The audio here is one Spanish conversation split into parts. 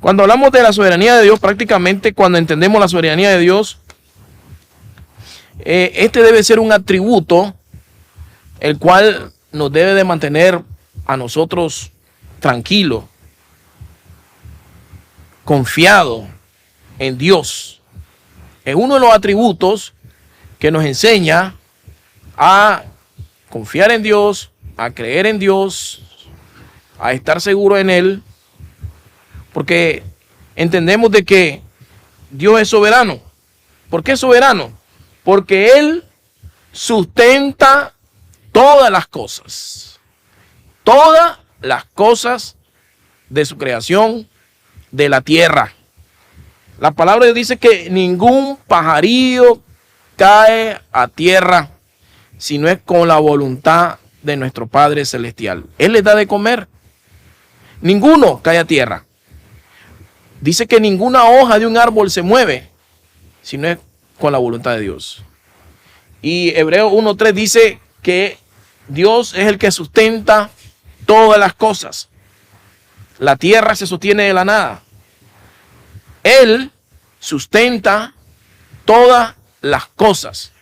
Cuando hablamos de la soberanía de Dios, prácticamente cuando entendemos la soberanía de Dios, este debe ser un atributo el cual nos debe de mantener a nosotros tranquilos, confiados en Dios. Es uno de los atributos que nos enseña a confiar en Dios, a creer en Dios, a estar seguro en Él, porque entendemos de que Dios es soberano. ¿Por qué es soberano? Porque Él sustenta todas las cosas de su creación, de la tierra. La palabra de Dios dice que ningún pajarillo cae a tierra si no es con la voluntad de nuestro Padre Celestial. Él les da de comer. Ninguno cae a tierra. Dice que ninguna hoja de un árbol se mueve si no es con la voluntad de Dios. Y Hebreos 1:3 dice que Dios es el que sustenta todas las cosas. La tierra se sostiene de la nada. Él sustenta todas las cosas.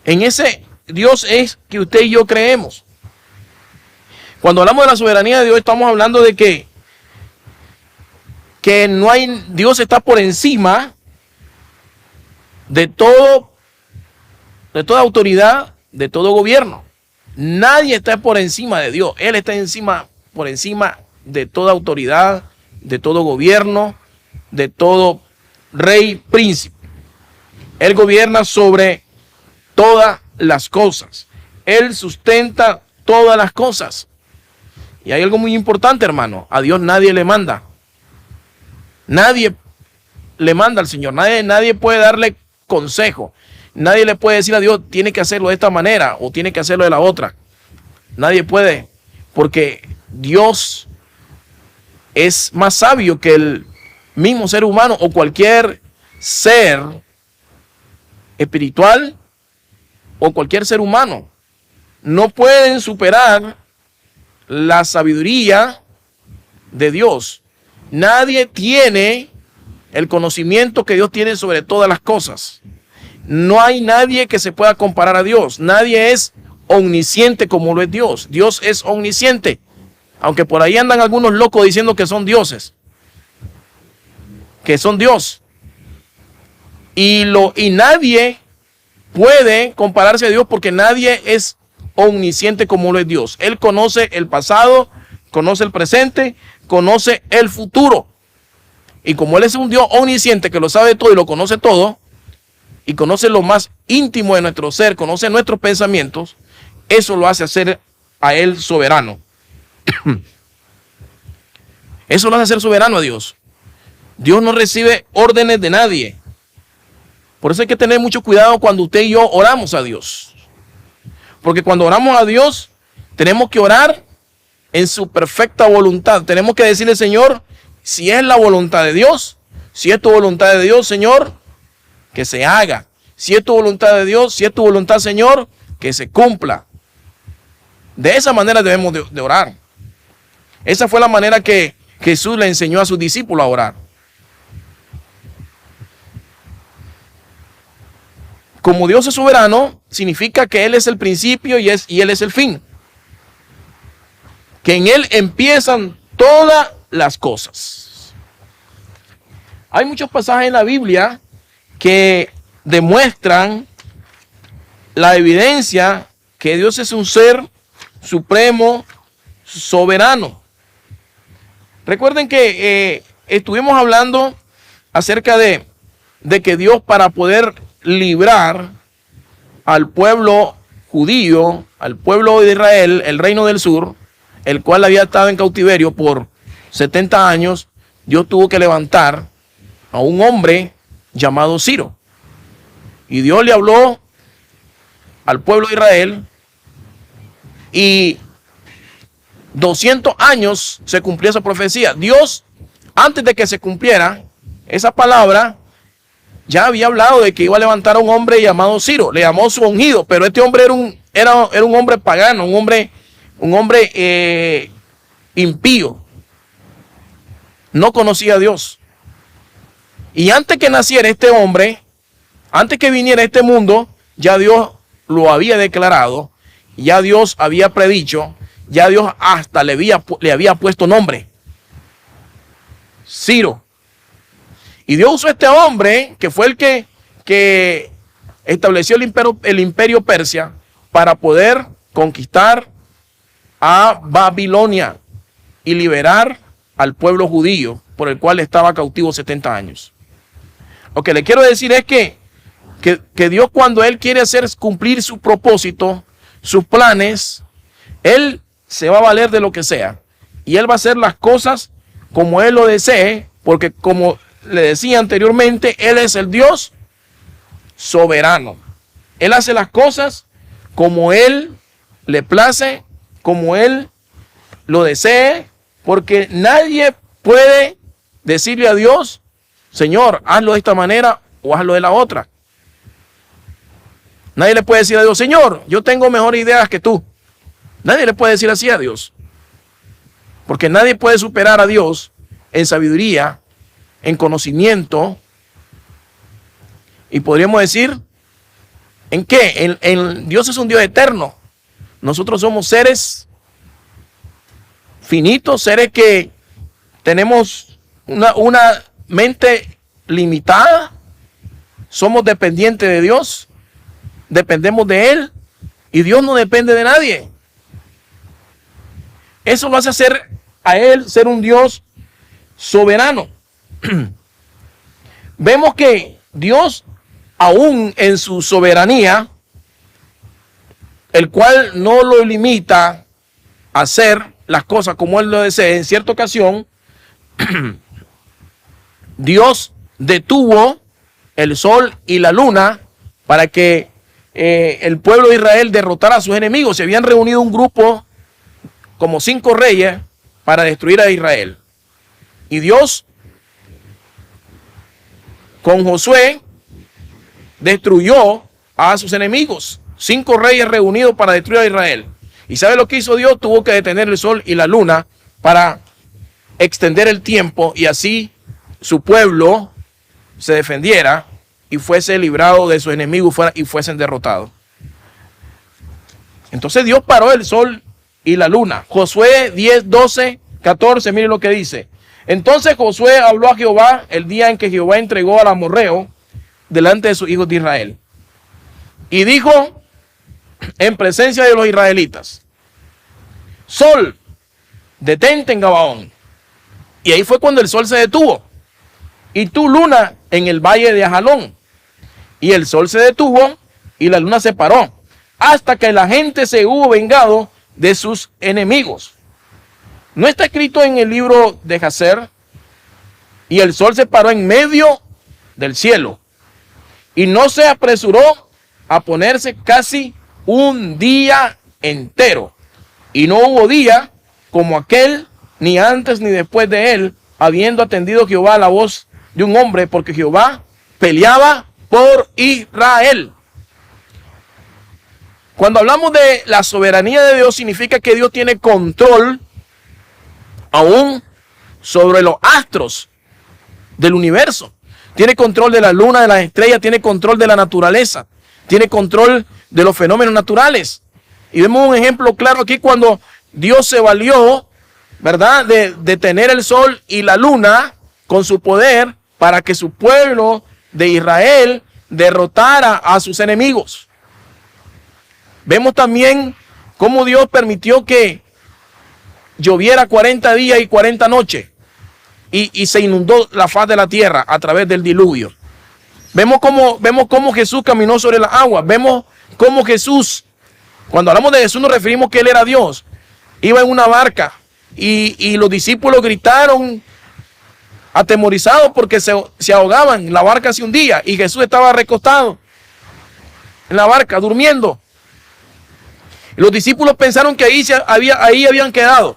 En ese Dios es que usted y yo creemos. Cuando hablamos de la soberanía de Dios, estamos hablando de que no hay, Dios está por encima de todo, de toda autoridad, de todo gobierno. Nadie está por encima de Dios. Él está por encima de toda autoridad, de todo gobierno, de todo rey, príncipe. Él gobierna sobre todas las cosas. Él sustenta todas las cosas. Y hay algo muy importante, hermano. A Dios nadie le manda. Nadie le manda al Señor. Nadie puede darle consejo. Nadie le puede decir a Dios, tiene que hacerlo de esta manera o tiene que hacerlo de la otra. Nadie puede, porque Dios es más sabio que el mismo ser humano o cualquier ser espiritual o cualquier ser humano. No pueden superar la sabiduría de Dios. Nadie tiene el conocimiento que Dios tiene sobre todas las cosas. No hay nadie que se pueda comparar a Dios. Nadie es omnisciente como lo es Dios. Dios es omnisciente. Aunque por ahí andan algunos locos diciendo que son dioses. Que son Dios. Y nadie puede compararse a Dios porque nadie es omnisciente como lo es Dios. Él conoce el pasado, conoce el presente, conoce el futuro. Y como Él es un Dios omnisciente que lo sabe todo y lo conoce todo, y conoce lo más íntimo de nuestro ser, conoce nuestros pensamientos, eso lo hace hacer a Él soberano. Eso lo hace ser soberano a Dios. Dios no recibe órdenes de nadie. Por eso hay que tener mucho cuidado cuando usted y yo oramos a Dios. Porque cuando oramos a Dios, tenemos que orar en su perfecta voluntad. Tenemos que decirle, Señor, si es la voluntad de Dios, si es tu voluntad de Dios, Señor, que se haga. Si es tu voluntad de Dios, si es tu voluntad, Señor, que se cumpla. De esa manera debemos de orar. Esa fue la manera que Jesús le enseñó a sus discípulos a orar. Como Dios es soberano, significa que Él es el principio y Él es el fin. Que en Él empiezan todas las cosas. Hay muchos pasajes en la Biblia que demuestran la evidencia que Dios es un ser supremo, soberano. Recuerden que estuvimos hablando acerca de que Dios, para poder librar al pueblo judío, al pueblo de Israel, el reino del sur, el cual había estado en cautiverio por 70 años, Dios tuvo que levantar a un hombre llamado Ciro. Y Dios le habló al pueblo de Israel y 200 años se cumplió esa profecía. Dios, antes de que se cumpliera esa palabra, ya había hablado de que iba a levantar a un hombre llamado Ciro. Le llamó su ungido, pero este hombre era un hombre pagano, un hombre impío. no conocía a Dios. Y antes que naciera este hombre, antes que viniera a este mundo, ya Dios lo había declarado, ya Dios había predicho, ya Dios hasta le había puesto nombre. Ciro. Y Dios usó a este hombre, que fue el que estableció el imperio Persia, para poder conquistar a Babilonia y liberar al pueblo judío, por el cual estaba cautivo 70 años. Lo que le quiero decir es que Dios, cuando Él quiere hacer cumplir su propósito, sus planes, Él se va a valer de lo que sea. Y Él va a hacer las cosas como Él lo desee, porque como le decía anteriormente, Él es el Dios soberano. Él hace las cosas como Él le place, como Él lo desee, porque nadie puede decirle a Dios, Señor, hazlo de esta manera o hazlo de la otra. Nadie le puede decir a Dios, Señor, yo tengo mejores ideas que tú. Nadie le puede decir así a Dios. Porque nadie puede superar a Dios en sabiduría, en conocimiento. Y podríamos decir, ¿en qué? Dios es un Dios eterno. Nosotros somos seres finitos, seres que tenemos una mente limitada. Somos dependientes de Dios. Dependemos de Él. Y Dios no depende de nadie. Eso lo hace hacer a Él ser un Dios soberano. Vemos que Dios, aún en su soberanía, el cual no lo limita a hacer las cosas como Él lo desea, en cierta ocasión, Dios detuvo el sol y la luna para que el pueblo de Israel derrotara a sus enemigos. Se habían reunido un grupo, como 5 reyes, para destruir a Israel. Y Dios, con Josué, destruyó a sus enemigos. 5 reyes reunidos para destruir a Israel. ¿Y sabe lo que hizo Dios? Tuvo que detener el sol y la luna para extender el tiempo, y así su pueblo se defendiera y fuese librado de sus enemigos y fuesen derrotados. Entonces Dios paró el sol y la luna. Josué 10, 12, 14, miren lo que dice. Entonces Josué habló a Jehová el día en que Jehová entregó al amorreo delante de sus hijos de Israel. Y dijo en presencia de los israelitas: Sol, detente en Gabaón. Y ahí fue cuando el sol se detuvo. Y tú, luna, en el valle de Ajalón. Y el sol se detuvo y la luna se paró, hasta que la gente se hubo vengado de sus enemigos. No está escrito en el libro de Jacer: y el sol se paró en medio del cielo, y no se apresuró a ponerse casi un día entero, y no hubo día como aquel, ni antes ni después de él, habiendo atendido Jehová a la voz de un hombre, porque Jehová peleaba por Israel. Cuando hablamos de la soberanía de Dios, significa que Dios tiene control aún sobre los astros del universo. Tiene control de la luna, de las estrellas, tiene control de la naturaleza, tiene control de los fenómenos naturales. Y vemos un ejemplo claro aquí cuando Dios se valió, ¿verdad?, de tener el sol y la luna con su poder para que su pueblo de Israel derrotara a sus enemigos. Vemos también cómo Dios permitió que lloviera 40 días y 40 noches y se inundó la faz de la tierra a través del diluvio. Vemos cómo Jesús caminó sobre las aguas. Vemos cómo Jesús, cuando hablamos de Jesús nos referimos que Él era Dios, iba en una barca y los discípulos gritaron atemorizados porque se ahogaban. La barca se hundía y Jesús estaba recostado en la barca durmiendo. Y los discípulos pensaron que ahí habían quedado.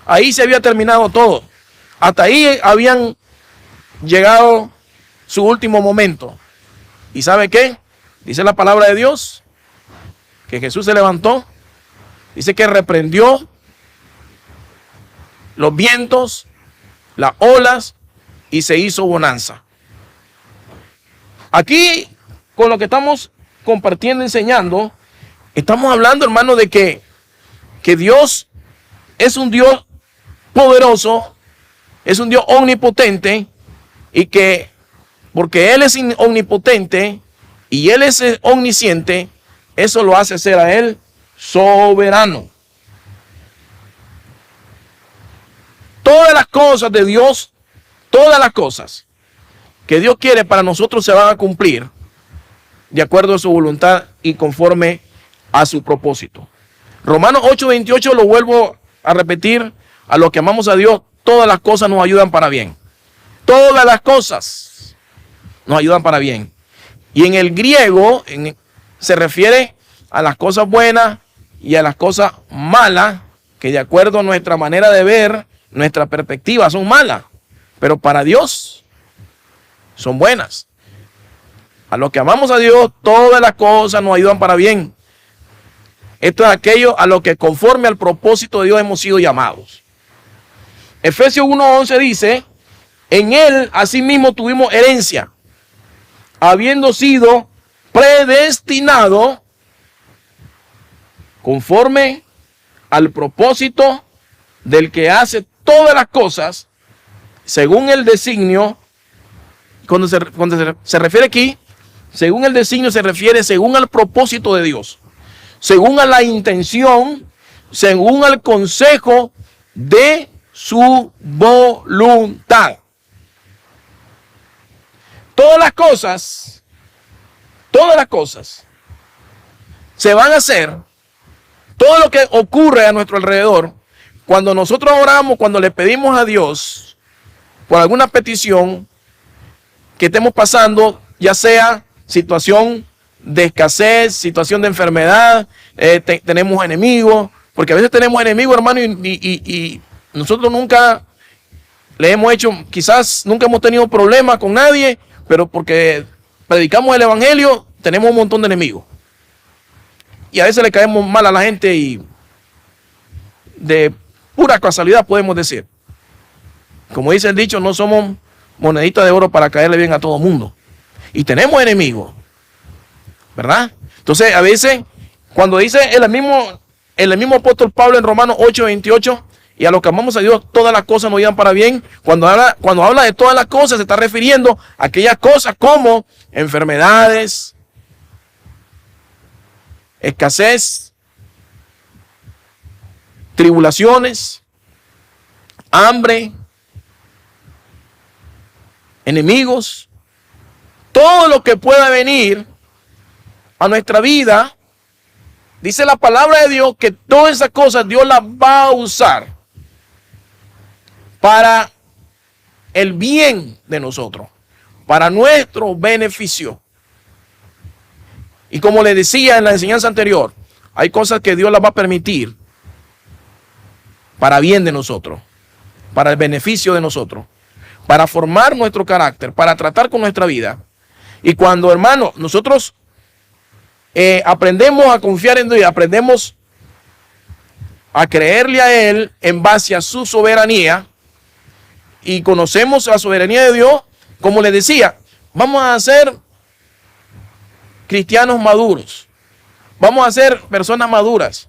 Ahí se había terminado todo. Hasta ahí habían llegado su último momento. ¿Y sabe qué? Dice la palabra de Dios que Jesús se levantó. Dice que reprendió los vientos las olas y se hizo bonanza. Aquí, con lo que estamos compartiendo, enseñando, estamos hablando, hermano, de que Dios es un Dios poderoso, es un Dios omnipotente, y que porque Él es omnipotente y Él es omnisciente, eso lo hace ser a Él soberano. Todas las cosas de Dios, todas las cosas que Dios quiere para nosotros se van a cumplir de acuerdo a su voluntad y conforme a su propósito. Romanos 8:28, lo vuelvo a repetir: a los que amamos a Dios, todas las cosas nos ayudan para bien. Todas las cosas nos ayudan para bien. Y en el griego se refiere a las cosas buenas y a las cosas malas, que de acuerdo a nuestra manera de ver, nuestra perspectiva, son malas, pero para Dios son buenas. A los que amamos a Dios, todas las cosas nos ayudan para bien. Esto es aquello a lo que conforme al propósito de Dios hemos sido llamados. Efesios 1:11 dice: en Él asimismo tuvimos herencia, habiendo sido predestinado conforme al propósito del que hace todas las cosas según el designio. Cuando se refiere aquí, según el designio, se refiere según al propósito de Dios, según a la intención, según al consejo de su voluntad. Todas las cosas se van a hacer, todo lo que ocurre a nuestro alrededor, cuando nosotros oramos, cuando le pedimos a Dios por alguna petición que estemos pasando, ya sea situación de escasez, situación de enfermedad, tenemos enemigos, porque a veces tenemos enemigos, hermano, y nosotros nunca le hemos hecho, quizás nunca hemos tenido problemas con nadie, pero porque predicamos el evangelio, tenemos un montón de enemigos. Y a veces le caemos mal a la gente y de pura casualidad podemos decir. Como dice el dicho, no somos moneditas de oro para caerle bien a todo mundo. Y tenemos enemigos, ¿verdad? Entonces, a veces, cuando dice el mismo apóstol Pablo en Romanos 8:28, y a los que amamos a Dios, todas las cosas nos ayudan para bien. Cuando habla de todas las cosas, se está refiriendo a aquellas cosas como enfermedades, escasez, tribulaciones, hambre, enemigos, todo lo que pueda venir a nuestra vida. Dice la palabra de Dios que todas esas cosas Dios las va a usar para el bien de nosotros, para nuestro beneficio. Y como le decía en la enseñanza anterior, hay cosas que Dios las va a permitir para bien de nosotros, para el beneficio de nosotros, para formar nuestro carácter, para tratar con nuestra vida. Y cuando, hermano, nosotros aprendemos a confiar en Dios, aprendemos a creerle a Él en base a su soberanía, y conocemos la soberanía de Dios, como le decía, vamos a ser cristianos maduros, vamos a ser personas maduras,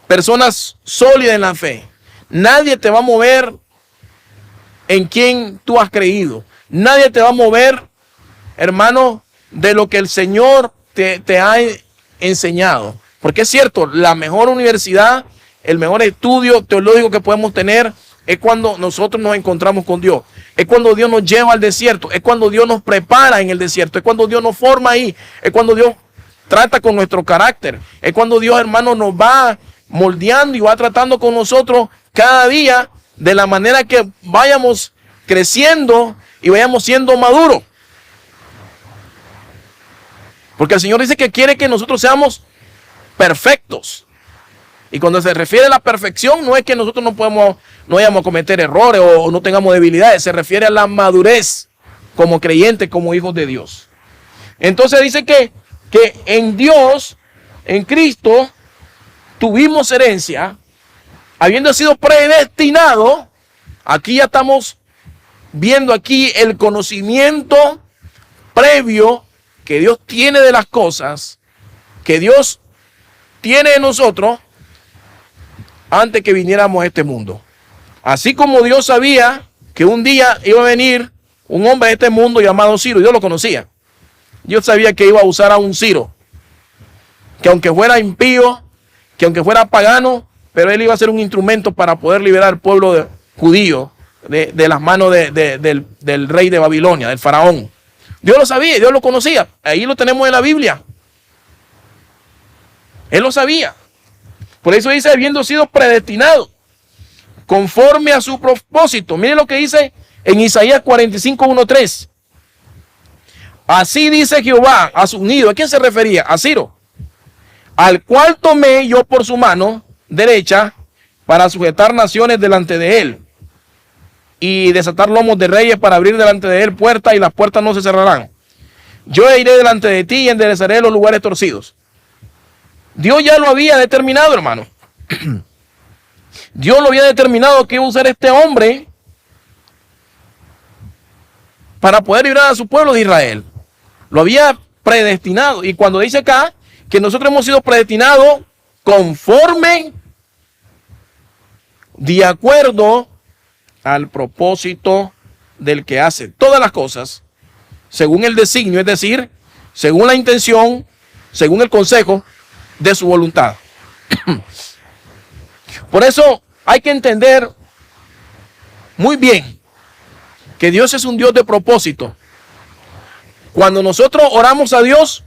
personas sólidas en la fe. Nadie te va a mover en quien tú has creído. Nadie te va a mover, hermano, de lo que el Señor te ha enseñado. Porque es cierto, la mejor universidad, el mejor estudio teológico que podemos tener es cuando nosotros nos encontramos con Dios. Es cuando Dios nos lleva al desierto. Es cuando Dios nos prepara en el desierto. Es cuando Dios nos forma ahí. Es cuando Dios trata con nuestro carácter. Es cuando Dios, hermano, nos va moldeando y va tratando con nosotros cada día de la manera que vayamos creciendo y vayamos siendo maduros. Porque el Señor dice que quiere que nosotros seamos perfectos. Y cuando se refiere a la perfección, no es que nosotros no vayamos a cometer errores o no tengamos debilidades. Se refiere a la madurez como creyentes, como hijos de Dios. Entonces dice que en Dios, en Cristo, tuvimos herencia, habiendo sido predestinados. Aquí ya estamos viendo aquí el conocimiento previo que Dios tiene de las cosas, que Dios tiene de nosotros antes que viniéramos a este mundo. Así como Dios sabía que un día iba a venir un hombre de este mundo llamado Ciro, Dios lo conocía. Dios sabía que iba a usar a un Ciro, que aunque fuera impío, que aunque fuera pagano, pero él iba a ser un instrumento para poder liberar al pueblo judío de las manos del rey de Babilonia, del faraón. Dios lo sabía, Dios lo conocía. Ahí lo tenemos en la Biblia. Él lo sabía. Por eso dice, habiendo sido predestinado conforme a su propósito. Miren lo que dice en Isaías 45:1-3. Así dice Jehová a su unido. ¿A quién se refería? A Ciro. Al cual tomé yo por su mano derecha para sujetar naciones delante de él y desatar lomos de reyes para abrir delante de él puertas, y las puertas no se cerrarán. Yo iré delante de ti y enderezaré los lugares torcidos. Dios ya lo había determinado, hermano. Dios lo había determinado que iba a usar este hombre para poder librar a su pueblo de Israel. Lo había predestinado. Y cuando dice acá que nosotros hemos sido predestinados conforme, de acuerdo al propósito del que hace todas las cosas, según el designio, es decir, según la intención, según el consejo de su voluntad. Por eso hay que entender muy bien que Dios es un Dios de propósito. Cuando nosotros oramos a Dios,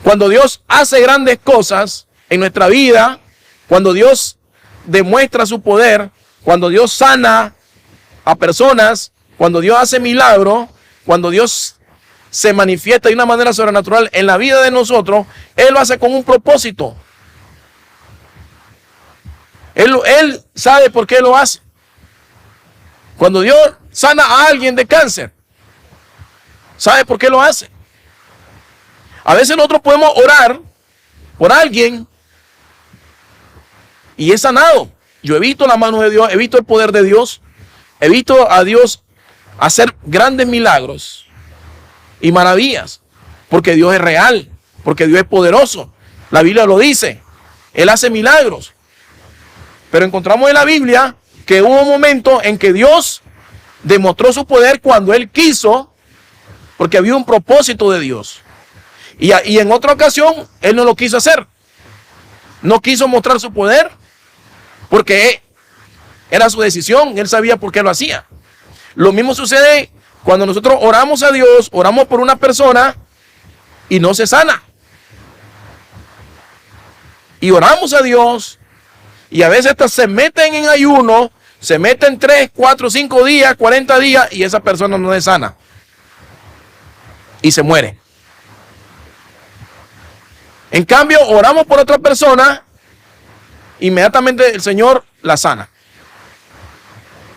cuando Dios hace grandes cosas en nuestra vida, cuando Dios demuestra su poder, cuando Dios sana a personas, cuando Dios hace milagros, cuando Dios se manifiesta de una manera sobrenatural en la vida de nosotros, Él lo hace con un propósito. Él sabe por qué lo hace. Cuando Dios sana a alguien de cáncer, ¿sabe por qué lo hace? A veces nosotros podemos orar por alguien y es sanado. Yo he visto la mano de Dios, he visto el poder de Dios, he visto a Dios hacer grandes milagros y maravillas, porque Dios es real, porque Dios es poderoso. La Biblia lo dice, Él hace milagros. Pero encontramos en la Biblia que hubo un momento en que Dios demostró su poder cuando Él quiso, porque había un propósito de Dios. Y en otra ocasión, Él no lo quiso hacer. No quiso mostrar su poder, porque era su decisión. Él sabía por qué lo hacía. Lo mismo sucede cuando nosotros oramos a Dios, oramos por una persona y no se sana. Y oramos a Dios y a veces hasta se meten en ayuno, se meten 3, 4, 5 días, 40 días y esa persona no es sana. Y se muere. En cambio, oramos por otra persona, inmediatamente el Señor la sana.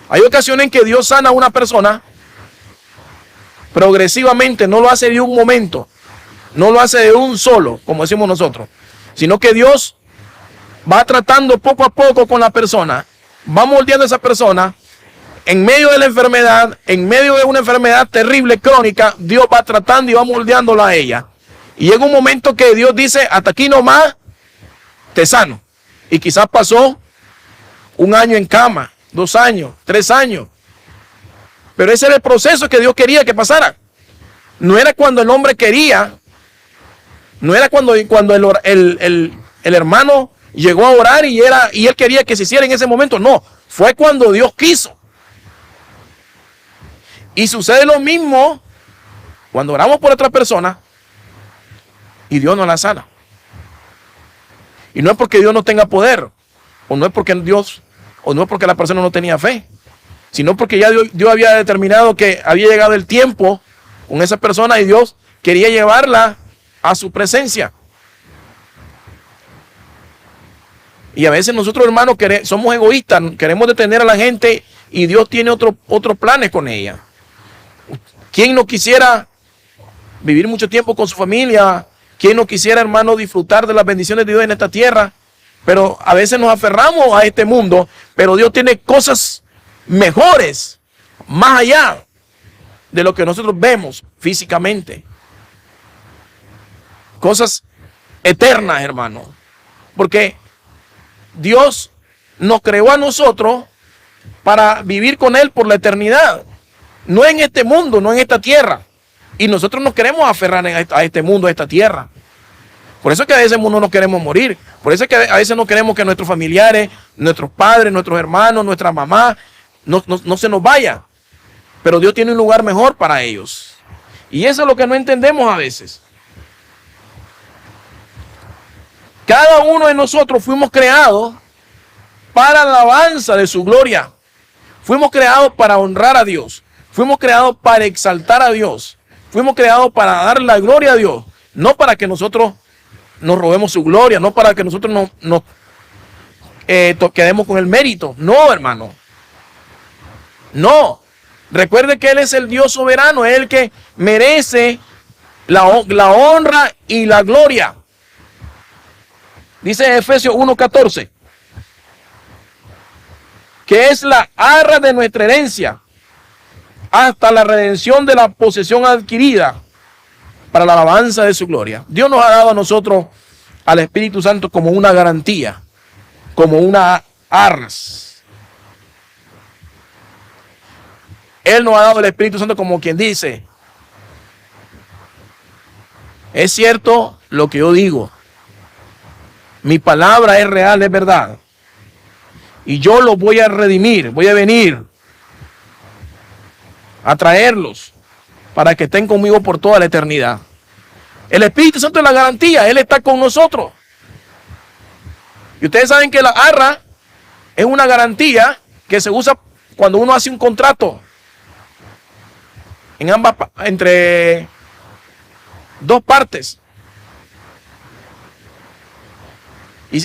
Hay ocasiones en que Dios sana a una persona progresivamente, no lo hace de un momento, no lo hace de un solo, como decimos nosotros, sino que Dios va tratando poco a poco con la persona, va moldeando a esa persona, en medio de la enfermedad, en medio de una enfermedad terrible, crónica, Dios va tratando y va moldeándola a ella. Y llega un momento que Dios dice, hasta aquí nomás, te sano. Y quizás pasó 1 año en cama, 2 años, 3 años. Pero ese era el proceso que Dios quería que pasara. No era cuando el hombre quería, no era cuando el hermano llegó a orar y él quería que se hiciera en ese momento. No, fue cuando Dios quiso. Y sucede lo mismo cuando oramos por otra persona y Dios no la sana. Y no es porque Dios no tenga poder, o no es porque la persona no tenía fe, sino porque ya Dios había determinado que había llegado el tiempo con esa persona y Dios quería llevarla a su presencia. Y a veces nosotros, hermanos, somos egoístas, queremos detener a la gente y Dios tiene otros planes con ella. ¿Quién no quisiera vivir mucho tiempo con su familia? ¿Quién no quisiera, hermano, disfrutar de las bendiciones de Dios en esta tierra? Pero a veces nos aferramos a este mundo, pero Dios tiene cosas mejores más allá de lo que nosotros vemos físicamente. Cosas eternas, hermano. Porque Dios nos creó a nosotros para vivir con Él por la eternidad. No en este mundo, no en esta tierra. Y nosotros nos queremos aferrar a este mundo, a esta tierra. Por eso es que a veces no nos queremos morir. Por eso es que a veces no queremos que nuestros familiares, nuestros padres, nuestros hermanos, nuestra mamá, no se nos vayan. Pero Dios tiene un lugar mejor para ellos. Y eso es lo que no entendemos a veces. Cada uno de nosotros fuimos creados para la alabanza de su gloria. Fuimos creados para honrar a Dios. Fuimos creados para exaltar a Dios. Fuimos creados para dar la gloria a Dios. No para que nosotros nos robemos su gloria. No para que nosotros nos quedemos con el mérito. No, hermano. No. Recuerde que Él es el Dios soberano. Es el que merece la honra y la gloria. Dice Efesios 1:14. Que es la arra de nuestra herencia, hasta la redención de la posesión adquirida para la alabanza de su gloria. Dios nos ha dado a nosotros al Espíritu Santo como una garantía, como una arras. Él nos ha dado el Espíritu Santo como quien dice, es cierto lo que yo digo, mi palabra es real, es verdad. Y yo los voy a redimir, voy a venir a traerlos para que estén conmigo por toda la eternidad. El Espíritu Santo es la garantía, Él está con nosotros. Y ustedes saben que la arra es una garantía que se usa cuando uno hace un contrato entre dos partes.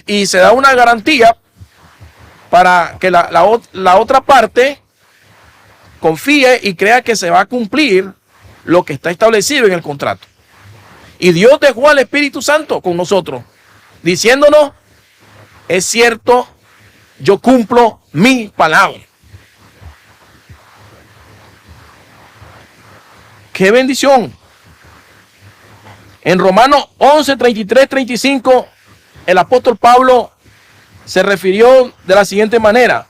Y se da una garantía para que la otra parte confíe y crea que se va a cumplir lo que está establecido en el contrato. Y Dios dejó al Espíritu Santo con nosotros, diciéndonos, es cierto, yo cumplo mi palabra. ¡Qué bendición! En Romanos 11, 33, 35, el apóstol Pablo se refirió de la siguiente manera: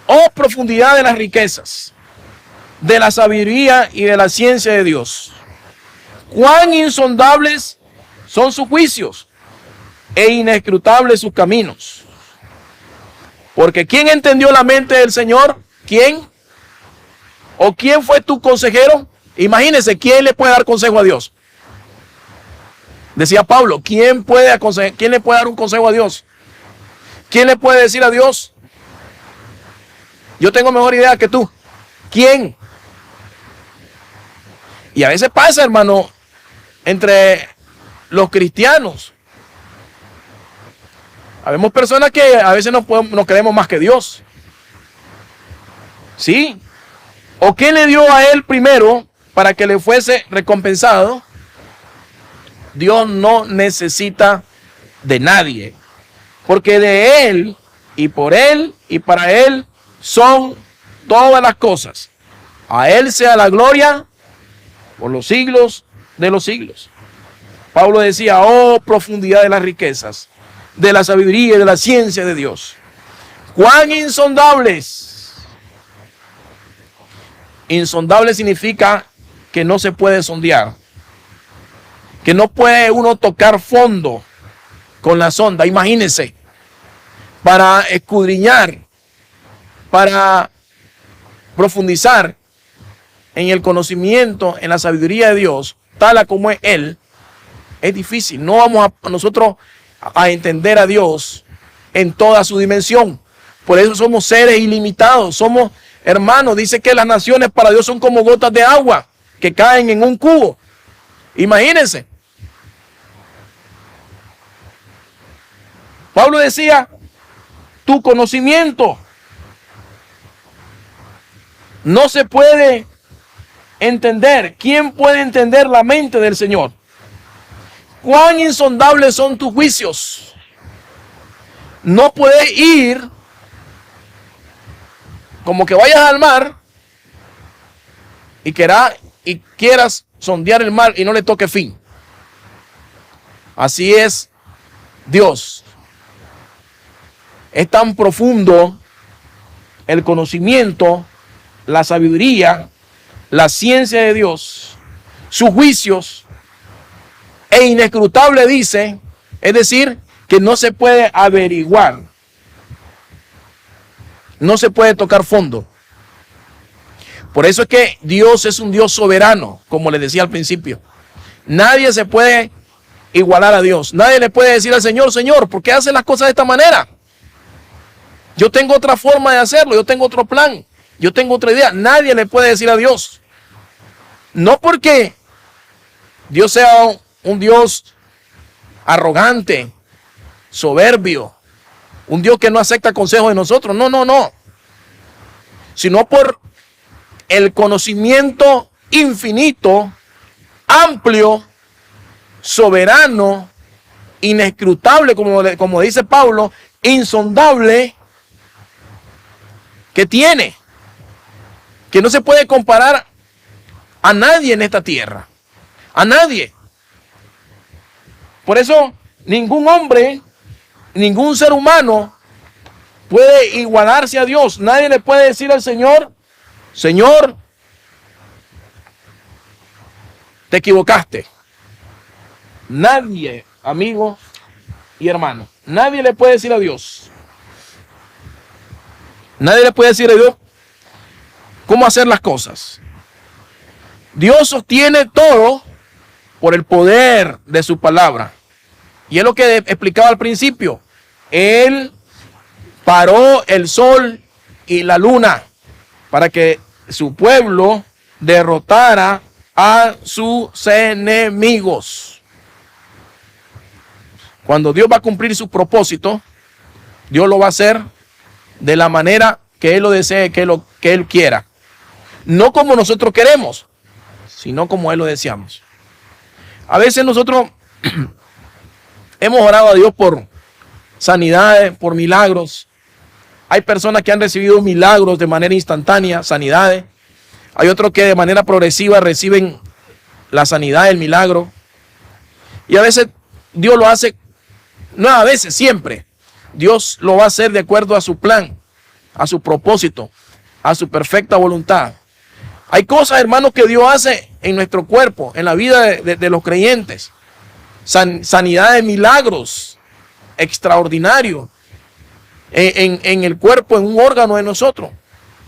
oh profundidad de las riquezas, de la sabiduría y de la ciencia de Dios, cuán insondables son sus juicios e inescrutables sus caminos. Porque ¿quién entendió la mente del Señor? ¿Quién? ¿O quién fue tu consejero? Imagínense, ¿quién le puede dar consejo a Dios? Decía Pablo, ¿quién le puede dar un consejo a Dios? ¿Quién le puede decir a Dios, yo tengo mejor idea que tú? ¿Quién? Y a veces pasa, hermano, entre los cristianos. Habemos personas que a veces no creemos más que Dios. ¿Sí? ¿O quién le dio a él primero para que le fuese recompensado? Dios no necesita de nadie. Porque de Él, y por Él, y para Él, son todas las cosas. A Él sea la gloria por los siglos de los siglos. Pablo decía, oh profundidad de las riquezas, de la sabiduría y de la ciencia de Dios. Cuán insondables. Insondable significa que no se puede sondear. Que no puede uno tocar fondo con la sonda. Imagínense. Para escudriñar, para profundizar en el conocimiento, en la sabiduría de Dios, tal como es Él, es difícil. No vamos a nosotros a entender a Dios en toda su dimensión. Por eso somos seres ilimitados, somos hermanos. Dice que las naciones para Dios son como gotas de agua que caen en un cubo. Imagínense. Pablo decía, tu conocimiento no se puede entender. ¿Quién puede entender la mente del Señor? Cuán insondables son tus juicios. No puedes ir como que vayas al mar y quieras sondear el mar y no le toque fin. Así es Dios. Es tan profundo el conocimiento, la sabiduría, la ciencia de Dios, sus juicios, e inescrutable dice, es decir, que no se puede averiguar, no se puede tocar fondo. Por eso es que Dios es un Dios soberano, como les decía al principio. Nadie se puede igualar a Dios. Nadie le puede decir al Señor, Señor, ¿por qué hace las cosas de esta manera? Yo tengo otra forma de hacerlo, yo tengo otro plan, yo tengo otra idea. Nadie le puede decir a Dios. No porque Dios sea un Dios arrogante, soberbio, un Dios que no acepta consejos de nosotros. No, no, no. Sino por el conocimiento infinito, amplio, soberano, inescrutable, como dice Pablo, insondable, que tiene, que no se puede comparar a nadie en esta tierra, a nadie. Por eso ningún hombre, ningún ser humano puede igualarse a Dios. Nadie le puede decir al Señor, Señor, te equivocaste. Nadie, amigo y hermano, nadie le puede decir a Dios. Nadie le puede decir a Dios cómo hacer las cosas. Dios sostiene todo por el poder de su palabra. Y es lo que explicaba al principio. Él paró el sol y la luna para que su pueblo derrotara a sus enemigos. Cuando Dios va a cumplir su propósito, Dios lo va a hacer de la manera que Él lo desee, que Él quiera. No como nosotros queremos, sino como Él lo deseamos. A veces nosotros hemos orado a Dios por sanidades, por milagros. Hay personas que han recibido milagros de manera instantánea, sanidades. Hay otros que de manera progresiva reciben la sanidad, el milagro. Y a veces Dios lo hace, no a veces, siempre. Dios lo va a hacer de acuerdo a su plan, a su propósito, a su perfecta voluntad. Hay cosas, hermanos, que Dios hace en nuestro cuerpo, en la vida de los creyentes. Sanidad de milagros extraordinarios en el cuerpo, en un órgano de nosotros.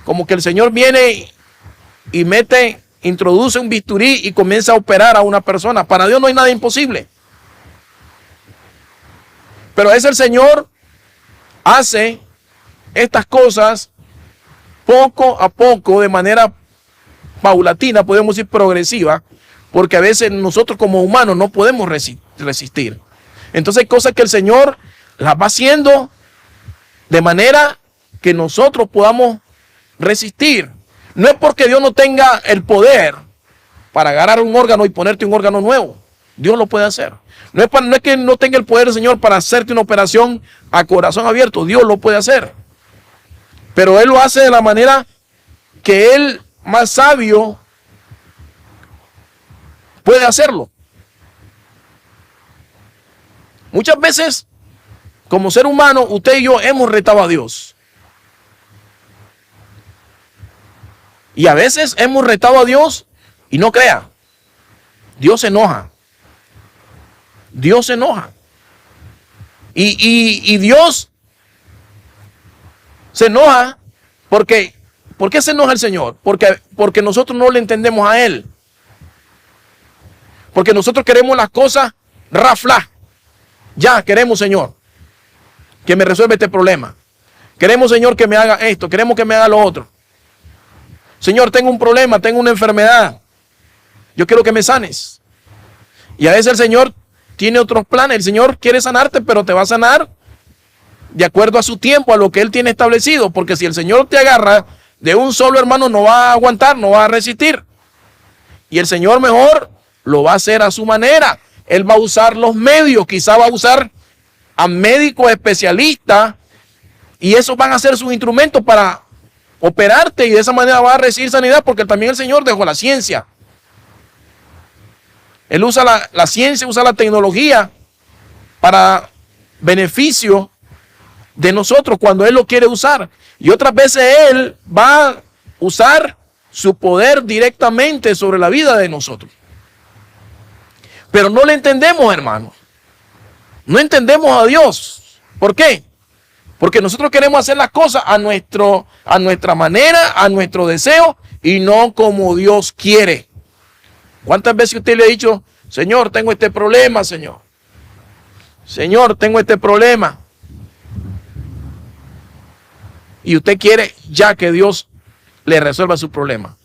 Como que el Señor viene y introduce un bisturí y comienza a operar a una persona. Para Dios no hay nada imposible. Pero es el Señor hace estas cosas poco a poco, de manera paulatina, podemos decir progresiva, porque a veces nosotros como humanos no podemos resistir. Entonces hay cosas que el Señor las va haciendo de manera que nosotros podamos resistir. No es porque Dios no tenga el poder para agarrar un órgano y ponerte un órgano nuevo. Dios lo puede hacer. No es que no tenga el poder el Señor para hacerte una operación a corazón abierto. Dios lo puede hacer. Pero Él lo hace de la manera que Él, más sabio, puede hacerlo. Muchas veces, como ser humano, usted y yo hemos retado a Dios. Y a veces hemos retado a Dios y no crea. Dios se enoja. Dios se enoja. Y Dios se enoja porque, ¿por qué se enoja el Señor? Porque nosotros no le entendemos a Él. Porque nosotros queremos las cosas rafla. Ya queremos, Señor, que me resuelva este problema. Queremos, Señor, que me haga esto. Queremos que me haga lo otro. Señor, tengo un problema, tengo una enfermedad. Yo quiero que me sanes. Y a veces el Señor tiene otros planes. El Señor quiere sanarte, pero te va a sanar de acuerdo a su tiempo, a lo que Él tiene establecido. Porque si el Señor te agarra de un solo, hermano, no va a aguantar, no va a resistir. Y el Señor mejor lo va a hacer a su manera. Él va a usar los medios, quizá va a usar a médicos especialistas, y esos van a ser sus instrumentos para operarte y de esa manera vas a recibir sanidad, porque también el Señor dejó la ciencia. Él usa la ciencia, usa la tecnología para beneficio de nosotros cuando Él lo quiere usar. Y otras veces Él va a usar su poder directamente sobre la vida de nosotros. Pero no le entendemos, hermanos. No entendemos a Dios. ¿Por qué? Porque nosotros queremos hacer las cosas a nuestra manera, a nuestro deseo y no como Dios quiere. ¿Cuántas veces usted le ha dicho, Señor, tengo este problema, Señor? Señor, tengo este problema. Y usted quiere ya que Dios le resuelva su problema.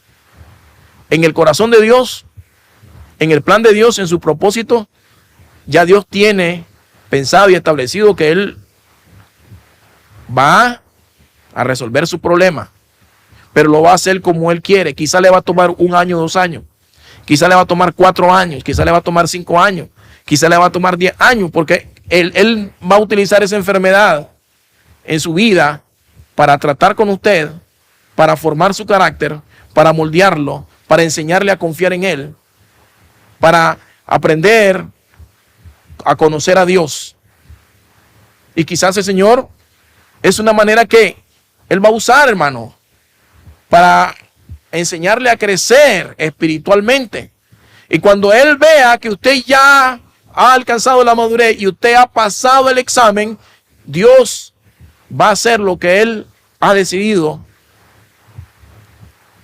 En el corazón de Dios, en el plan de Dios, en su propósito, ya Dios tiene pensado y establecido que Él va a resolver su problema, pero lo va a hacer como Él quiere. Quizá le va a tomar 1 año, 2 años, quizá le va a tomar 4 años, quizá le va a tomar 5 años, quizá le va a tomar 10 años, porque él va a utilizar esa enfermedad en su vida para tratar con usted, para formar su carácter, para moldearlo, para enseñarle a confiar en Él, para aprender a conocer a Dios. Y quizás el Señor es una manera que Él va a usar, hermano, para enseñarle a crecer espiritualmente. Y cuando Él vea que usted ya ha alcanzado la madurez y usted ha pasado el examen, Dios va a hacer lo que Él ha decidido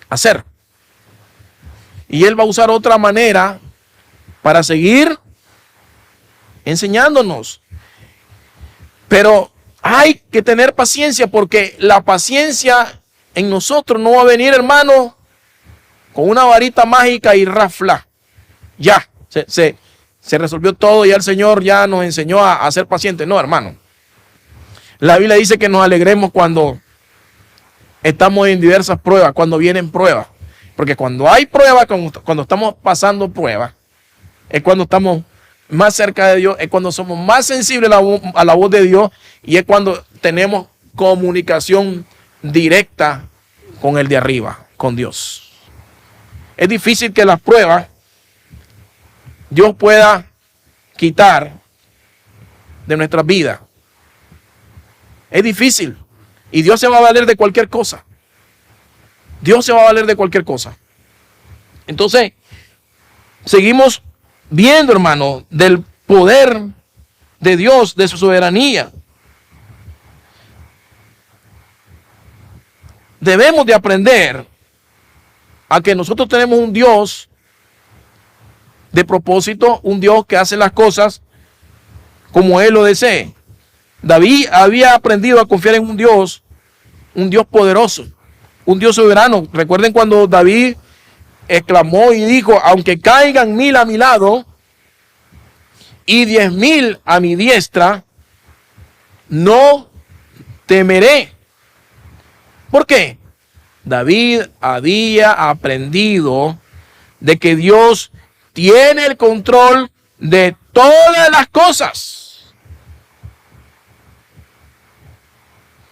hacer. Y Él va a usar otra manera para seguir enseñándonos. Pero hay que tener paciencia, porque la paciencia en nosotros no va a venir, hermano, con una varita mágica y rafla. Ya, se resolvió todo, ya el Señor ya nos enseñó a ser pacientes. No, hermano. La Biblia dice que nos alegremos cuando estamos en diversas pruebas, cuando vienen pruebas. Porque cuando hay pruebas, cuando estamos pasando pruebas, es cuando estamos más cerca de Dios, es cuando somos más sensibles a la voz de Dios, y es cuando tenemos comunicación directa con el de arriba, con Dios. Es difícil que las pruebas Dios pueda quitar de nuestras vidas. Es difícil. Y Dios se va a valer de cualquier cosa. Dios se va a valer de cualquier cosa. Entonces, seguimos viendo, hermano, del poder de Dios, de su soberanía. Debemos de aprender a que nosotros tenemos un Dios de propósito, un Dios que hace las cosas como Él lo desee. David había aprendido a confiar en un Dios poderoso, un Dios soberano. Recuerden cuando David exclamó y dijo, aunque caigan 1000 a mi lado y 10,000 a mi diestra, no temeré. ¿Por qué? David había aprendido de que Dios tiene el control de todas las cosas.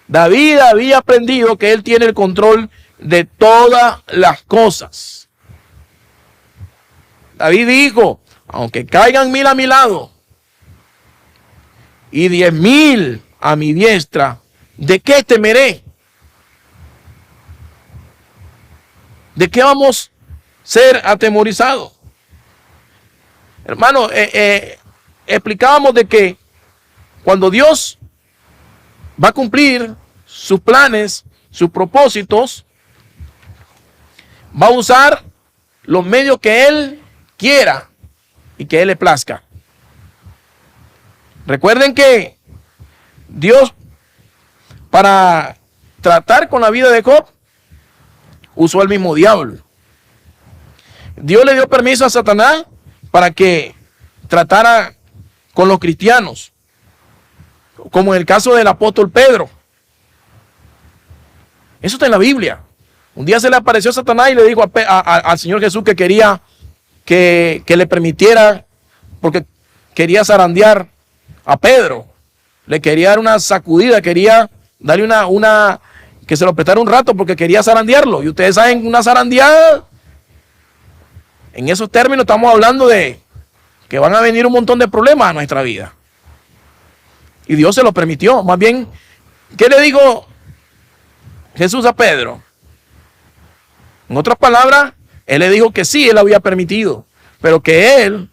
David había aprendido que Él tiene el control de todas las cosas. David dijo, aunque caigan 1000 a mi lado y 10,000 a mi diestra, ¿de qué temeré? ¿De qué vamos a ser atemorizados? Hermano, explicábamos de que cuando Dios va a cumplir sus planes, sus propósitos, va a usar los medios que Él quiera y que Él le plazca. Recuerden que Dios, para tratar con la vida de Job, usó al mismo diablo. Dios le dio permiso a Satanás para que tratara con los cristianos, como en el caso del apóstol Pedro. Eso está en la Biblia. Un día se le apareció Satanás y le dijo al Señor Jesús que quería que le permitiera, porque quería zarandear a Pedro. Le quería dar una sacudida, quería darle que se lo prestara un rato porque quería zarandearlo. Y ustedes saben, una zarandeada, en esos términos estamos hablando de que van a venir un montón de problemas a nuestra vida. Y Dios se lo permitió. Más bien, ¿qué le dijo Jesús a Pedro? En otras palabras, él le dijo que sí, él había permitido, pero que él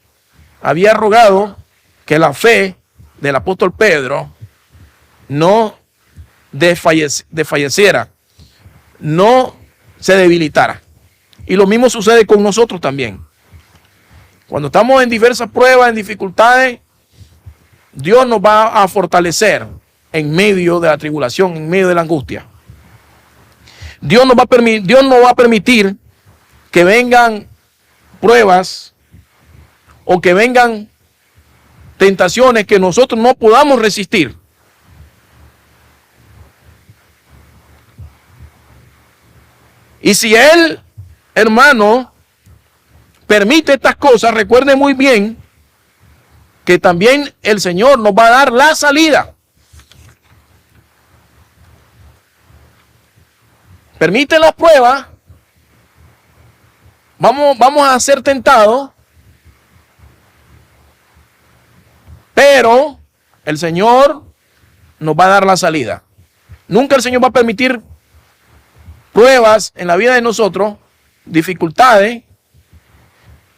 había rogado que la fe del apóstol Pedro no desfalleciera, no se debilitara. Y lo mismo sucede con nosotros también. Cuando estamos en diversas pruebas, en dificultades, Dios nos va a fortalecer en medio de la tribulación, en medio de la angustia. Dios no va a permitir que vengan pruebas o que vengan tentaciones que nosotros no podamos resistir. Y si Él, hermano, permite estas cosas, recuerde muy bien que también el Señor nos va a dar la salida. Permite las pruebas. Vamos a ser tentados. Pero el Señor nos va a dar la salida. Nunca el Señor va a permitir pruebas en la vida de nosotros, dificultades.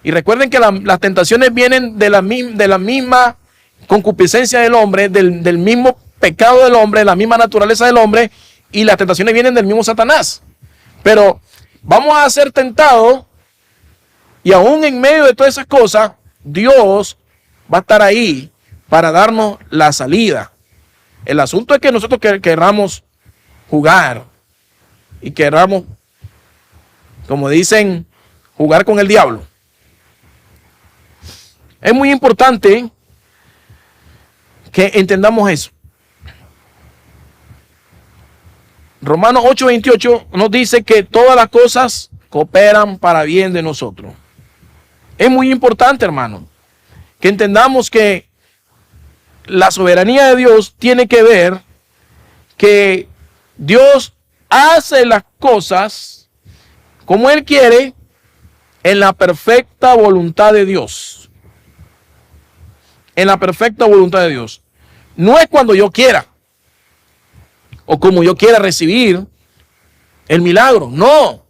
Y recuerden que las tentaciones vienen de la misma concupiscencia del hombre, del mismo pecado del hombre, de la misma naturaleza del hombre, y las tentaciones vienen del mismo Satanás. Pero vamos a ser tentados, y aún en medio de todas esas cosas, Dios va a estar ahí para darnos la salida. El asunto es que nosotros querramos jugar y querramos, como dicen, jugar con el diablo. Es muy importante que entendamos eso. Romanos 8:28 nos dice que todas las cosas cooperan para bien de nosotros. Es muy importante, hermano, que entendamos que la soberanía de Dios tiene que ver que Dios hace las cosas como Él quiere en la perfecta voluntad de Dios. En la perfecta voluntad de Dios. No es cuando yo quiera o como yo quiera recibir el milagro. No.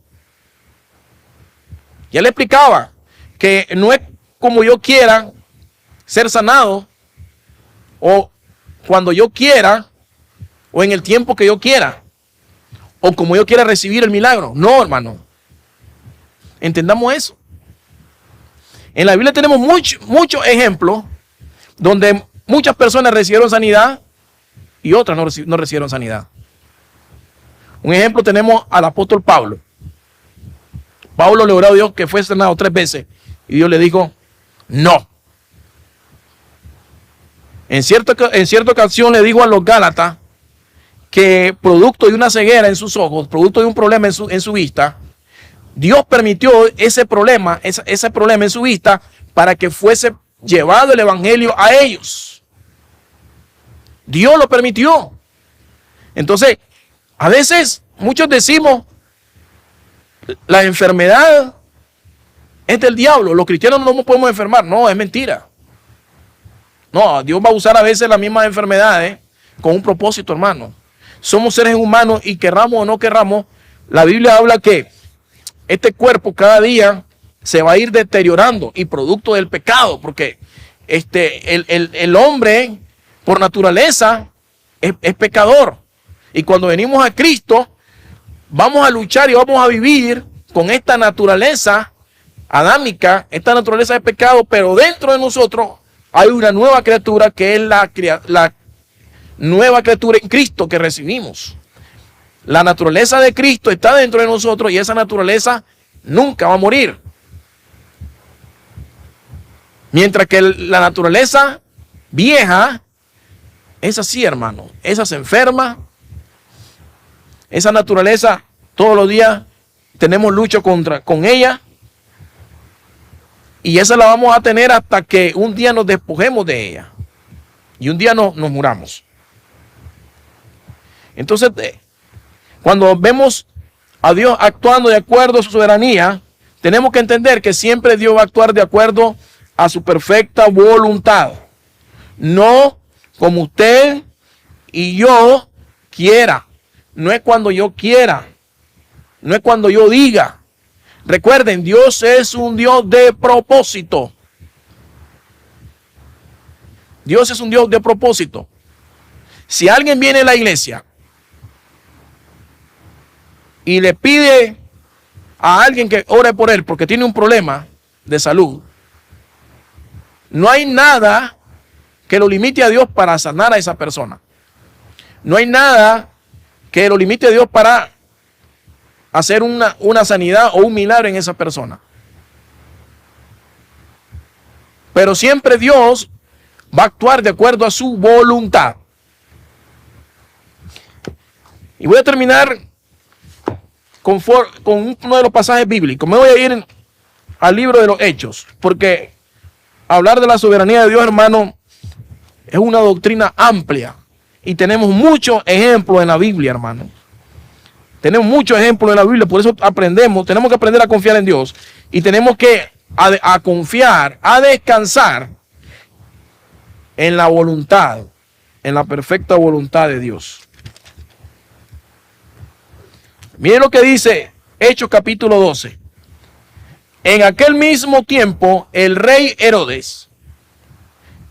Ya le explicaba que no es como yo quiera ser sanado o cuando yo quiera o en el tiempo que yo quiera o como yo quiera recibir el milagro. No, hermano. Entendamos eso. En la Biblia tenemos muchos ejemplos donde muchas personas recibieron sanidad y otras no recibieron sanidad. Un ejemplo tenemos al apóstol Pablo. Pablo le oró a Dios que fue sanado 3 veces y Dios le dijo no. En cierta ocasión le dijo a los Gálatas que producto de una ceguera en sus ojos, producto de un problema en su vista, Dios permitió ese problema en su vista para que fuese llevado el evangelio a ellos. Dios lo permitió. Entonces, a veces muchos decimos la enfermedad es del diablo. Los cristianos no nos podemos enfermar. No, es mentira. No, Dios va a usar a veces las mismas enfermedades con un propósito, hermano. Somos seres humanos y querramos o no querramos, la Biblia habla que este cuerpo cada día se va a ir deteriorando y producto del pecado, porque el hombre por naturaleza es pecador. Y cuando venimos a Cristo, vamos a luchar y vamos a vivir con esta naturaleza adámica, esta naturaleza de pecado, pero dentro de nosotros hay una nueva criatura que es la nueva criatura en Cristo que recibimos. La naturaleza de Cristo está dentro de nosotros y esa naturaleza nunca va a morir. Mientras que la naturaleza vieja es así, hermano. Esa se enferma. Esa naturaleza todos los días tenemos lucha con ella. Y esa la vamos a tener hasta que un día nos despojemos de ella. Y un día nos muramos. Entonces, Cuando vemos a Dios actuando de acuerdo a su soberanía, tenemos que entender que siempre Dios va a actuar de acuerdo a su perfecta voluntad. No como usted y yo quiera. No es cuando yo quiera. No es cuando yo diga. Recuerden, Dios es un Dios de propósito. Dios es un Dios de propósito. Si alguien viene a la iglesia y le pide a alguien que ore por él porque tiene un problema de salud, no hay nada que lo limite a Dios para sanar a esa persona. No hay nada que lo limite a Dios para hacer una sanidad o un milagro en esa persona. Pero siempre Dios va a actuar de acuerdo a su voluntad. Y voy a terminar con uno de los pasajes bíblicos. Me voy a ir al libro de los Hechos, porque hablar de la soberanía de Dios, hermano, es una doctrina amplia. Y tenemos muchos ejemplos en la Biblia, hermano. Tenemos muchos ejemplos en la Biblia, por eso tenemos que aprender a confiar en Dios. Y tenemos que a confiar, a descansar en la voluntad, en la perfecta voluntad de Dios. Miren lo que dice Hechos capítulo 12. En aquel mismo tiempo, el rey Herodes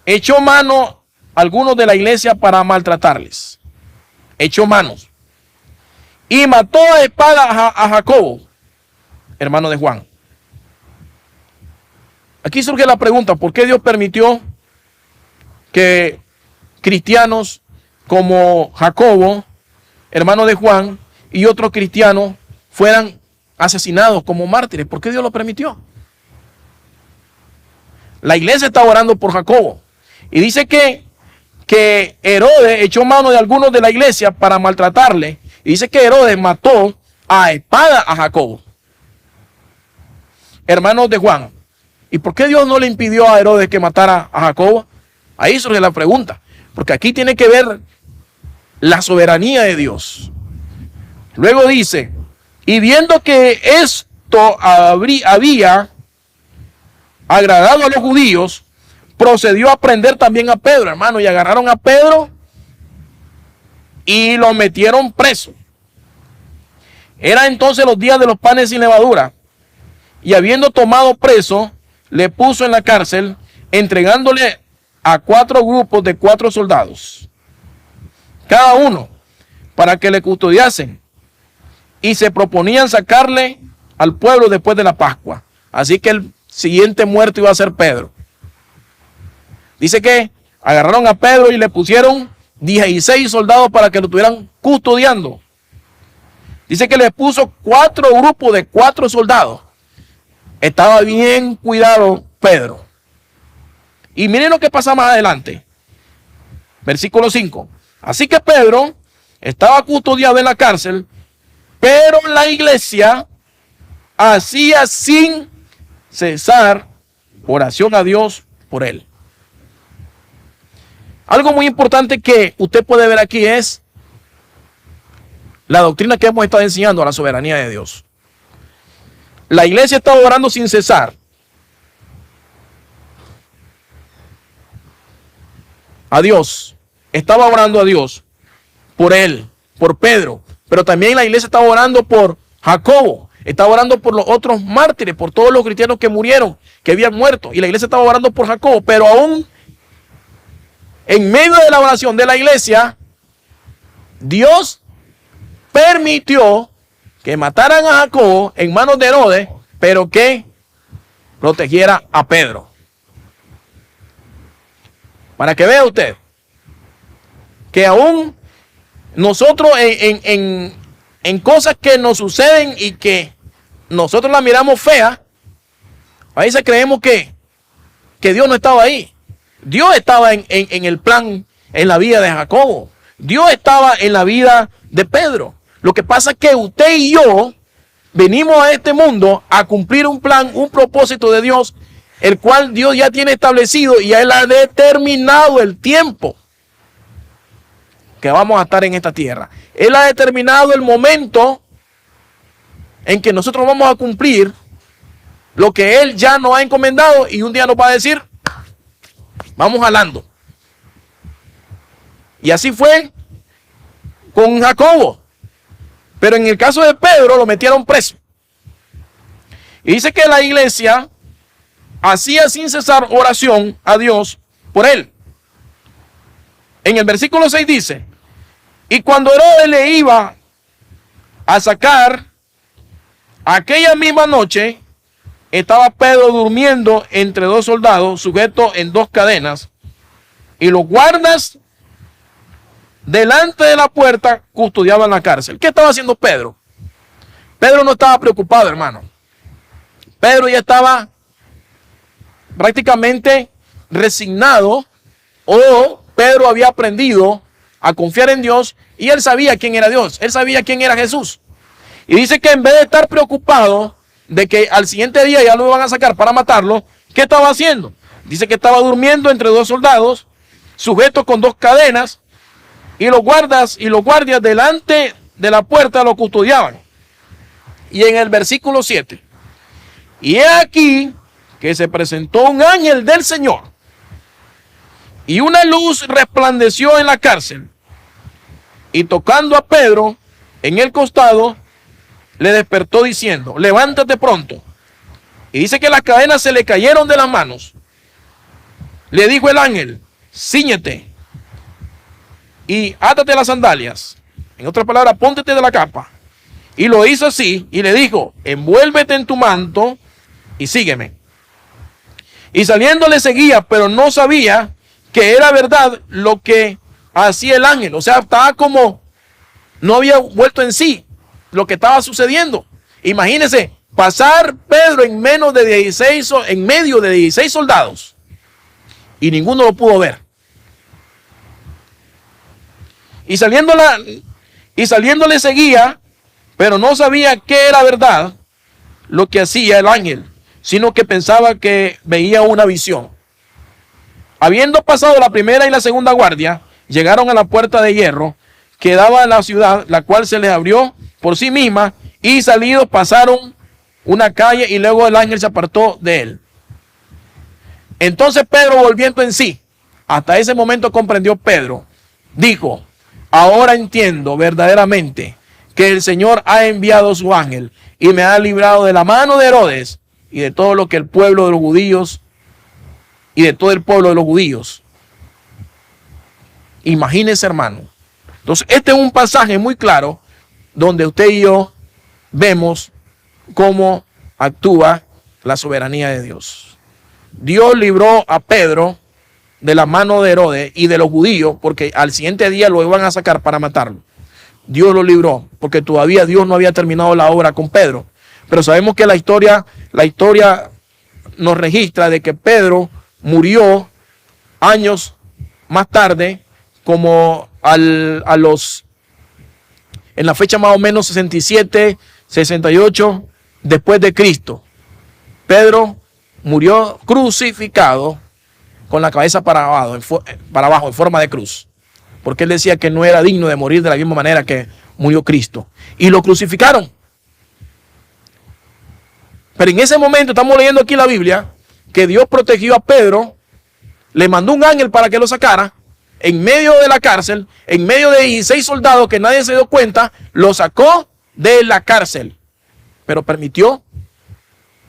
echó mano a algunos de la iglesia para maltratarles. Echó manos. Y mató a espada a Jacobo, hermano de Juan. Aquí surge la pregunta, ¿por qué Dios permitió que cristianos como Jacobo, hermano de Juan, y otros cristianos fueran asesinados como mártires? ¿Por qué Dios lo permitió? La iglesia está orando por Jacobo. Y dice que Herodes echó mano de algunos de la iglesia para maltratarle. Y dice que Herodes mató a espada a Jacobo, hermanos de Juan. ¿Y por qué Dios no le impidió a Herodes que matara a Jacobo? Ahí surge la pregunta. Porque aquí tiene que ver la soberanía de Dios. Luego dice, y viendo que esto había agradado a los judíos, procedió a prender también a Pedro, hermano, y agarraron a Pedro y lo metieron preso. Era entonces los días de los panes sin levadura, y habiendo tomado preso, le puso en la cárcel, entregándole a 4 grupos de 4 soldados, cada uno, para que le custodiasen, y se proponían sacarle al pueblo después de la Pascua. Así que el siguiente muerto iba a ser Pedro. Dice que agarraron a Pedro y le pusieron 16 soldados para que lo estuvieran custodiando. Dice que le puso 4 grupos de 4 soldados. Estaba bien cuidado Pedro. Y miren lo que pasa más adelante. Versículo 5. Así que Pedro estaba custodiado en la cárcel, pero la iglesia hacía sin cesar oración a Dios por él. Algo muy importante que usted puede ver aquí es la doctrina que hemos estado enseñando a la soberanía de Dios. La iglesia estaba orando sin cesar a Dios. Estaba orando a Dios por él, por Pedro. Pero también la iglesia estaba orando por Jacobo. Estaba orando por los otros mártires, por todos los cristianos que murieron, que habían muerto. Y la iglesia estaba orando por Jacobo. Pero aún en medio de la oración de la iglesia, Dios permitió que mataran a Jacobo en manos de Herodes, pero que protegiera a Pedro. Para que vea usted que aún nosotros en cosas que nos suceden y que nosotros las miramos feas, a veces creemos que Dios no estaba ahí. Dios estaba en el plan, en la vida de Jacobo. Dios estaba en la vida de Pedro. Lo que pasa es que usted y yo venimos a este mundo a cumplir un plan, un propósito de Dios, el cual Dios ya tiene establecido y Él ha determinado el tiempo. que vamos a estar en esta tierra. Él ha determinado el momento en que nosotros vamos a cumplir lo que Él ya nos ha encomendado, y un día nos va a decir, vamos jalando. Y así fue con Jacobo. Pero en el caso de Pedro lo metieron preso. Y dice que la iglesia hacía sin cesar oración a Dios por él. En el versículo 6 dice, y cuando Herodes le iba a sacar, aquella misma noche estaba Pedro durmiendo entre dos soldados, sujeto en dos cadenas, y los guardas delante de la puerta custodiaban la cárcel. ¿Qué estaba haciendo Pedro? Pedro no estaba preocupado, hermano. Pedro ya estaba prácticamente resignado, o Pedro había aprendido a confiar en Dios y él sabía quién era Dios, él sabía quién era Jesús. Y dice que en vez de estar preocupado de que al siguiente día ya lo iban a sacar para matarlo, ¿qué estaba haciendo? Dice que estaba durmiendo entre dos soldados, sujetos con dos cadenas, y los guardias delante de la puerta lo custodiaban. Y en el versículo 7, y he aquí que se presentó un ángel del Señor, y una luz resplandeció en la cárcel, y tocando a Pedro en el costado, le despertó diciendo, levántate pronto. Y dice que las cadenas se le cayeron de las manos. Le dijo el ángel, cíñete y átate las sandalias. En otras palabras, póntete de la capa. Y lo hizo así, y le dijo, envuélvete en tu manto y sígueme. Y saliendo le seguía, pero no sabía que era verdad lo que hacía el ángel. O sea, estaba como, no había vuelto en sí lo que estaba sucediendo. Imagínense, pasar Pedro en medio de 16 soldados, y ninguno lo pudo ver. Y saliendo le seguía, pero no sabía que era verdad lo que hacía el ángel, sino que pensaba que veía una visión. Habiendo pasado la primera y la segunda guardia, llegaron a la puerta de hierro que daba a la ciudad, la cual se les abrió por sí misma, y salidos pasaron una calle, y luego el ángel se apartó de él. Entonces Pedro, volviendo en sí, hasta ese momento comprendió Pedro, dijo, ahora entiendo verdaderamente que el Señor ha enviado su ángel y me ha librado de la mano de Herodes y de todo lo que el pueblo de los judíos y de todo el pueblo de los judíos. Imagínense, hermano. Entonces, este es un pasaje muy claro donde usted y yo vemos cómo actúa la soberanía de Dios. Dios libró a Pedro de la mano de Herodes y de los judíos, porque al siguiente día lo iban a sacar para matarlo. Dios lo libró, porque todavía Dios no había terminado la obra con Pedro. Pero sabemos que la historia nos registra de que Pedro murió años más tarde, como en la fecha más o menos 67, 68 después de Cristo. Pedro murió crucificado con la cabeza para abajo en forma de cruz, porque él decía que no era digno de morir de la misma manera que murió Cristo, y lo crucificaron. Pero en ese momento, estamos leyendo aquí la Biblia, que Dios protegió a Pedro, le mandó un ángel para que lo sacara, en medio de la cárcel, en medio de 16 soldados que nadie se dio cuenta, lo sacó de la cárcel, pero permitió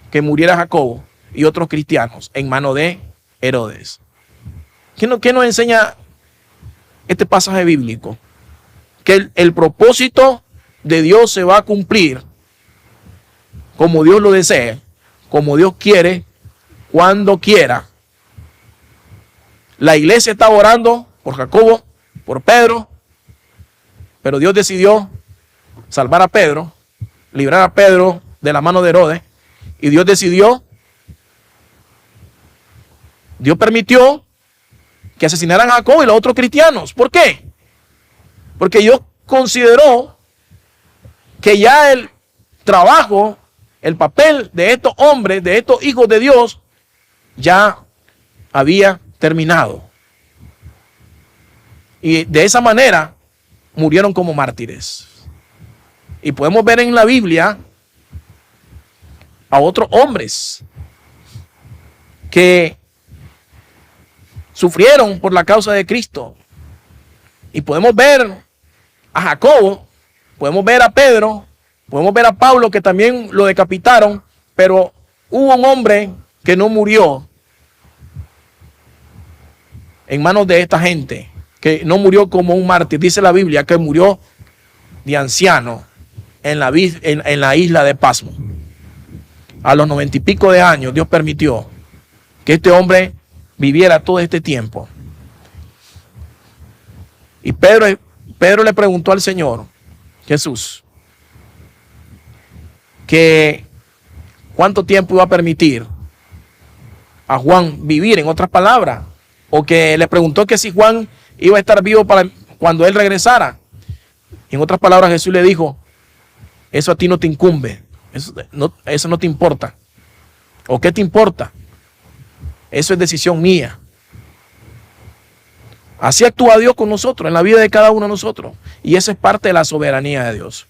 que muriera Jacobo y otros cristianos en manos de Herodes. ¿Qué nos enseña este pasaje bíblico? Que el propósito de Dios se va a cumplir como Dios lo desea, como Dios quiere, cuando quiera. La iglesia está orando por Jacobo, por Pedro, pero Dios decidió salvar a Pedro, librar a Pedro de la mano de Herodes, y Dios permitió que asesinaran a Jacobo y los otros cristianos. ¿Por qué? Porque Dios consideró que ya el trabajo, el papel de estos hombres, de estos hijos de Dios, ya había terminado. Y de esa manera murieron como mártires. Y podemos ver en la Biblia a otros hombres que sufrieron por la causa de Cristo. Y podemos ver a Jacobo, podemos ver a Pedro, podemos ver a Pablo, que también lo decapitaron, pero hubo un hombre que no murió en manos de esta gente, que no murió como un mártir. Dice la Biblia que murió de anciano en la isla de Pasmo. A los 90 y pico de años, Dios permitió que este hombre viviera todo este tiempo. Y Pedro le preguntó al Señor Jesús que cuánto tiempo iba a permitir a Juan vivir, en otras palabras, o que le preguntó que si Juan iba a estar vivo para cuando él regresara. En otras palabras, Jesús le dijo: eso a ti no te incumbe, eso no te importa. ¿O qué te importa? Eso es decisión mía. Así actúa Dios con nosotros, en la vida de cada uno de nosotros. Y esa es parte de la soberanía de Dios.